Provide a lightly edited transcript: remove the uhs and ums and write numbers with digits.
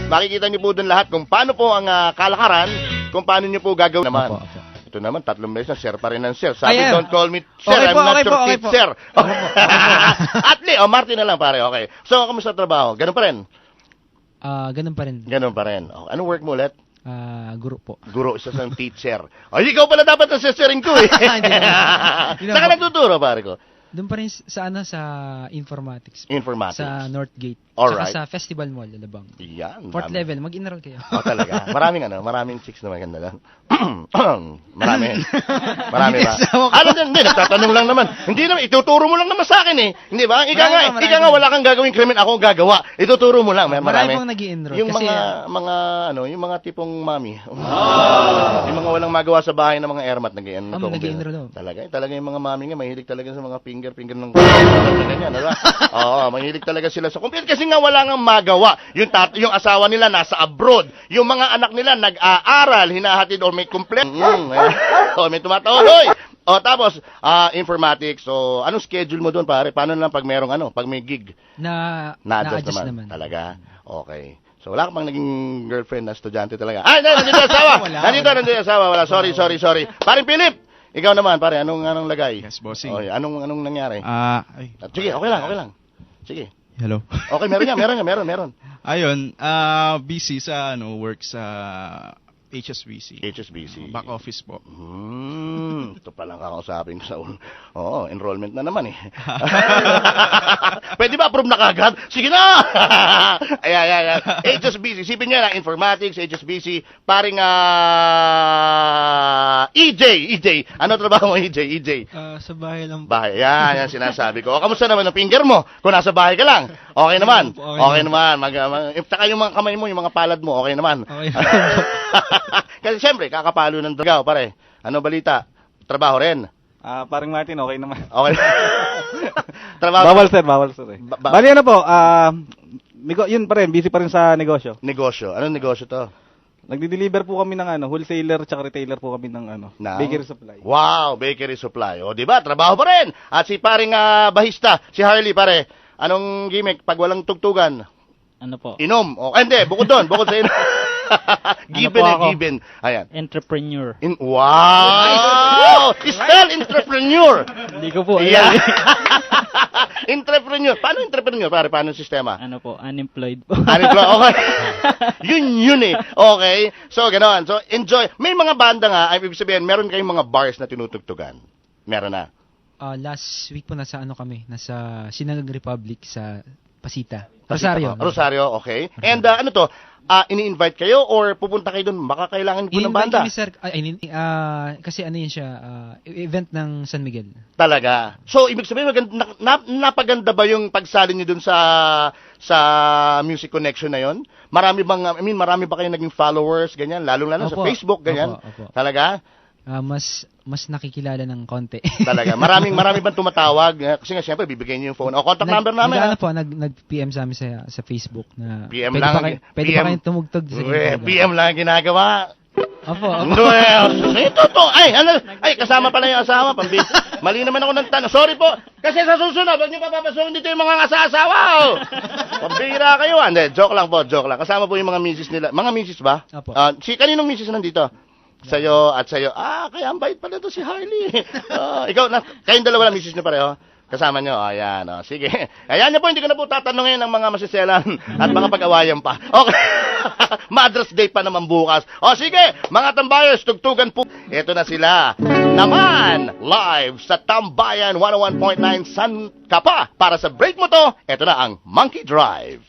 makikita niyo po doon lahat kung paano po ang kalakaran, kung paano niyo po gagawin naman. Opo, opo. Ito naman, 3 beses na, sir pa rin ng sir. Sabi, Ayan. don't call me sir, Okay I'm po, not okay your po, okay po. teacher. At least, Martin na lang pare, okay. So, kamusta trabaho? Ganun pa rin? Ganun pa rin. Ganun pa rin. Oh, anong work mo ulit? Guro po. Guro, isa sang teacher. Ay, ikaw pala dapat ang sesering ko eh. Hindi naman. Hindi naman Saan ka po. nagtuturo, pare ko? Doon pa rin sa sa informatics. Informatics. Sa Northgate. Alright. Saka sa Festival Mall, Alabang. Yan. 4th dami. level, mag-enroll kayo. Oh, talaga. Maraming chicks na maganda lang. Marami Hindi ba? kasama ko. Ano din, hindi, nagtatanong lang naman. Hindi naman, ituturo mo lang naman sa akin eh. Hindi ba? Marami Ika nga, wala kang gagawing krimen, ako ang gagawa. Ituturo mo lang, marami. Marami pong nag-i-enroll. Yung kasi, yung mga tipong mami. Yung mga walang magawa sa bahay ng mga ermat nag-i-enroll. Talaga yung mga mami nga, mahilig talaga sa mga finger ng ganyan, diba? Oo, mahilig talaga sila sa computer kasi nga wala nang magawa. Yung asawa nila nasa abroad. Yung mga anak nila nag-aaral, hinahatid o may complaint. May tumatawag, hoy! O tapos, informatics. So, anong schedule mo doon, pare? Paano lang pag merong pag may gig? Na-adjust naman. Talaga? Okay. So, wala ka pang naging girlfriend na estudyante talaga. Ay, nandito yung asawa! Nandito yung asawa. Wala, sorry. Paring Philip! Ikaw naman, pare, anong lagay? Yes, bossing. Okay, anong nangyari? Sige, okay lang. Sige. Hello. Okay, meron. Ayun, busy sa work sa HSBC. HSBC. Back office po. Ito pa lang kakausapin ko sa enrollment na naman eh. Pwede ba approve na kagad? Sige na! Ayan. HSBC. Sipin niya na, informatics, HSBC, paring EJ. Ano trabaho mo, EJ? sa bahay lang. Bahay. Yan sinasabi ko. O, kamusta naman ang finger mo? Kung nasa bahay ka lang. Okay naman. Okay naman. Saka yung mga kamay mo, yung mga palad mo, okay naman. Okay. Kasi siyempre, kakapalo ng dragaw, pare. Ano balita? Trabaho rin. Parang Martin, okay naman. Okay. Trabaho. Bawal sir eh. Bali ano po, yun pa rin, busy pa rin sa negosyo. Negosyo. Anong negosyo to? Nagdi-deliver po kami ng wholesaler tsaka retailer po kami ng bakery supply. Wow, bakery supply. O, di ba? Trabaho pa rin. At si paring bahista, si Harley, pare. Anong gimmick pag walang tugtugan? Ano po? Inom. O, hindi, bukod sa inom. Given. Ayan. Entrepreneur. Wow! Spell entrepreneur. Hindi ko po. Yeah. Entrepreneur. Paano entrepreneur? Paano sistema? Ano po? Unemployed po. Okay. Yun eh. Okay. So, ganoon. So, enjoy. May mga banda nga, ibig sabihin, meron kayong mga bars na tinutugtugan. Meron na. Last week po nasa nasa Sinagag Republic sa Pasita. Rosario, okay. And ano to? Ini-invite kayo or pupunta kayo doon? Baka kailangan po ng banda. Kami, sir, kasi yun siya, event ng San Miguel. Talaga. So, ibig sabihin, napaganda ba yung pagsali niyo doon sa Music Connection na yon? Marami ba kayong naging followers, ganyan? Lalo-lalo sa Facebook, ganyan? Opo. Talaga? Mas nakikilala ng konti. Talaga. Marami bang tumatawag? Kasi nga, siyempre, bibigyan niyo yung phone. O, contact number namin. Nag-PM sa amin sa Facebook na PM pwede lang. pa kayong tumugtog sa PM lang ang ginagawa. Opo. Ay, kasama pala yung asawa. Mali naman ako ng tanong. Sorry po. Kasi sa susunod, wag niyo papapasukin dito yung mga asawa. Pambira kayo. Hindi, joke lang. Kasama po yung mga misis nila. Mga misis ba? Opo. Kaninong misis nandito? Sa'yo at sa'yo. Kaya ang bait pala to si Harley. Kayong dalawa lang misis niyo pareho. Kasama nyo. Ayan. Sige. Ayan niyo po, hindi ko na po tatanungin ng mga masiselan at mga pag-awayan pa. Okay. Mother's Day pa naman bukas. Sige. Mga tambayers, tugtugan po. Ito na sila. Naman, live sa Tambayan 101.9 San Kapa. Para sa break mo to, ito na ang Monkey Drive.